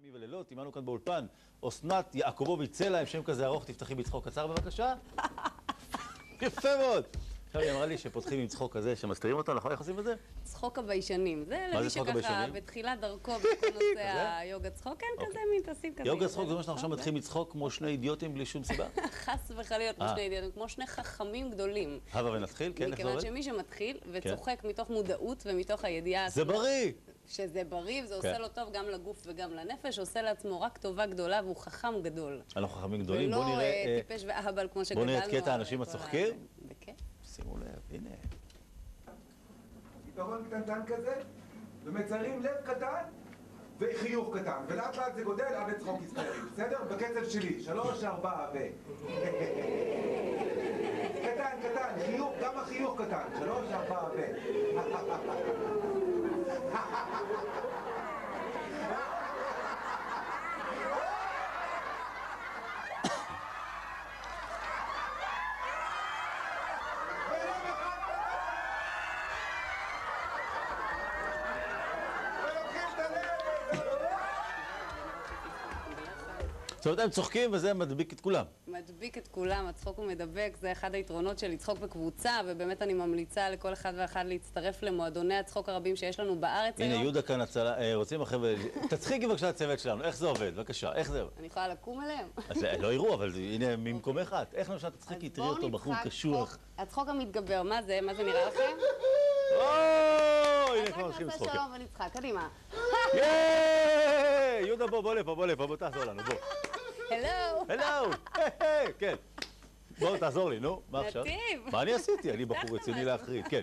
ימים ולילות, עמנו כאן באולפן, אסנת יעקובוביץ' צלע, עם שם כזה ארוך, תפתחי בצחוק קצר בבקשה. יפה מאוד. עכשיו היא אמרה לי שפותחים עם צחוק כזה, שמסתירים אותו, נכון? איך עושים את זה? צחוק הביישנים. זה למי שככה בתחילת דרכו בכל נושא היוגה צחוק, כן, כזה מין תשים כזה. יוגה צחוק זה מה שאנחנו עכשיו מתחילים לצחוק כמו שני אידיוטים בלי שום סיבה? חס וחלילה כמו שני אידיוטים, כמו שני חכמים גדולים. הבה ונתחיל, כן, איך זה עובד? מכיוון שמי שמתחיל וצוחק מתוך מודעות ומתוך הידיעה... זה בריא! שזה בריא, וזה עושה לו טוב גם לגוף וגם לנפש, עושה לעצמו רק טובה גדולה, והוא חכם גדול. אנחנו חכמים גדולים, בוא נראה... ולא טיפש ואהבל כמו שגדלנו. בוא נראה את קטע האנשים הצוחקים. בכיף. שימו לב, הנה. פתרון קטנטן כזה, ומציירים לב קטן וחיוך קטן, ולאט לאט זה גודל עד לצחוק היסטרי, בסדר? בקצב שלי, 3, 4 ו... קטן, חיוך, גם החיוך קטן, 3, 4 ו... זאת אומרת, הם צוחקים וזה מדביק את כולם. מדביק את כולם, הצחוק הוא מדבק, זה אחד היתרונות של לצחוק בקבוצה, ובאמת אני ממליצה לכל אחד ואחד להצטרף למועדוני הצחוק הרבים שיש לנו בארץ היום. הנה, יהודה כאן הצלה, רוצים החבר'ה, תצחיקי בבקשה הצוות שלנו, איך זה עובד? בבקשה, איך זה? אני יכולה לקום עליהם? אז לא יראו, אבל הנה, ממקומך את. איך למשל תצחיקי, תראי אותו בחור קשוח. הצחוק המתגבר, מה זה? מה זה נראה לכם? הנה כבר הולכים לצחוק. אז רק נעשה שלום ונצחק, קדימה. יהודה, בוא לפה, בוא תעזור לנו, בוא. הלו. כן. בוא, תעזור לי, נו, מה עכשיו? נתיב. מה אני עשיתי? אני בחור רציני להחריד, כן.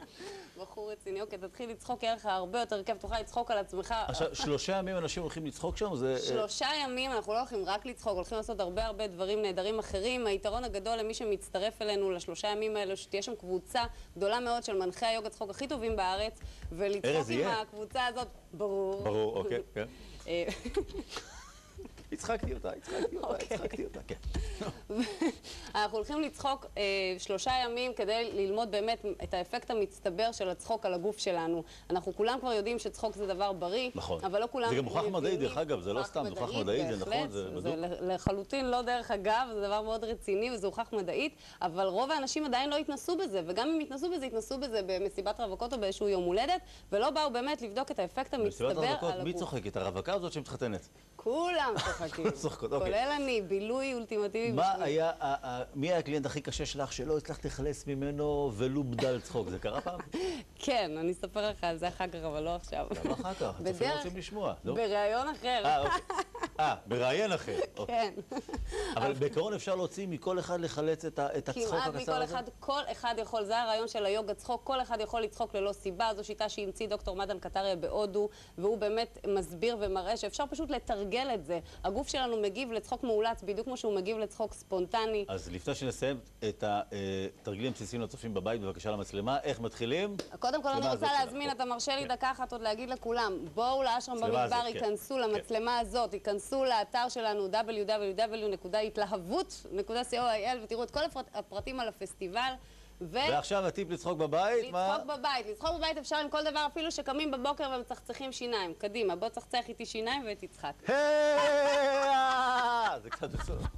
בחור רציני, אוקיי, תתחיל לצחוק, יהיה לך הרבה יותר כיף, תוכל לצחוק על עצמך. עכשיו, 3 ימים אנשים הולכים לצחוק שם? 3 ימים, אנחנו לא הולכים רק לצחוק, הולכים לעשות הרבה דברים נהדרים אחרים. היתרון הגדול למי שמצטרף אלינו ל3 ימים האלו, שתהיה שם קבוצה גדולה מאוד של מנחי היוגה צחוק הכי טובים בארץ, ולצחוק עם הקבוצה הזאת, ברור. ברור, אוקיי, כן. הצחקתי אותה, כן. אנחנו הולכים לצחוק 3 ימים כדי ללמוד באמת את האפקט המצטבר של הצחוק על הגוף שלנו. אנחנו כולם כבר יודעים שצחוק זה דבר בריא, נכון. אבל לא כולם... זה גם מוכח מדעי, דרך אגב, זה לא סתם, זה הוכח מדעית, זה נכון, זה בדוק. זה לחלוטין לא דרך אגב, זה דבר מאוד רציני וזה הוכח מדעית, אבל רוב האנשים עדיין לא התנסו בזה, וגם אם התנסו בזה במסיבת רווקות או באיזשהו יום הולדת, ולא באו באמת לבדוק את האפקט המצטבר על הגוף. מי צוחקת? הרווקה הזאת שמתחתנת? כולם צוחקים, כולל אני, בילוי אולטימטיבי בשביל. מי היה הקליינט הכי קשה שלך שלא הצלחת לחלץ ממנו ולו בדל צחוק? זה קרה פעם? כן, אני אספר לך על זה אחר כך, אבל לא עכשיו. למה אחר כך? הצופים רוצים לשמוע. בראיון אחר. בראיין אחר. כן. אבל בעיקרון אפשר להוציא מכל אחד לחלץ את הצחוק הקצר הזה? כמעט מכל אחד, כל אחד יכול, זה הרעיון של היוגה צחוק, כל אחד יכול לצחוק ללא סיבה, זו שיטה שהמציא דוקטור מדן קטריה בהודו, והוא באמת מסביר ומראה שאפשר פשוט לתרגל את זה. הגוף שלנו מגיב לצחוק מאולץ, בדיוק כמו שהוא מגיב לצחוק ספונטני. אז לפני שנסיים את התרגילים הבסיסיים לצופים בבית, בבקשה למצלמה, איך מתחילים? קודם כל אני רוצה להזמין, אתה מרשה לי דקה אחת עוד להגיד לכולם, בואו לאשרם במדבר, ייכנסו למצלמה הזאת, ייכנסו לאתר שלנו www.התלהבות.co.il ותראו את כל הפרטים על הפסטיבל. ועכשיו הטיפ לצחוק בבית, מה? לצחוק בבית אפשר עם כל דבר, אפילו שקמים בבוקר ומצחצחים שיניים. קדימה, בוא צחצח איתי שיניים ותצחק. זה קצת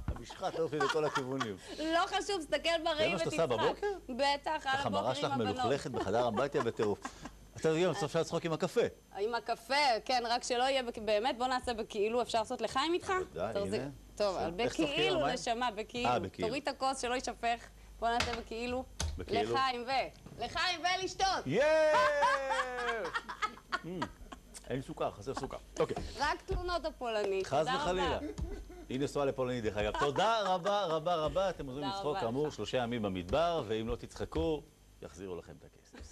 המשחת אופי לכל הכיוונים. לא חשוב, סתכל בראי ותצחק. זה מה שאתה עושה בבוקר? בטח, על הבוקר עם הבנות. החמרה שלך מלוכלכת בחדר אמבטיה בטירוף. אתה יודעים, בסוף אפשר לצחוק עם הקפה. עם הקפה, כן, רק שלא יהיה באמת, בוא נעשה בכאילו, אפשר לעשות לחיים איתך? הנה. טוב, בכאילו, נשמה, בכאילו. תוריד את הכוס שלא יישפך, בוא נעשה בכאילו. לחיים ולשתות. אין סוכר, חסר סוכר. אוקיי. רק תלונות הפולנית. חס וחלילה. היא נשואה לפולנית דרך אגב. תודה רבה. אתם עוזרים לצחוק כאמור 3 ימים במדבר, ואם לא תצחקו, יחזירו לכם את הכסף.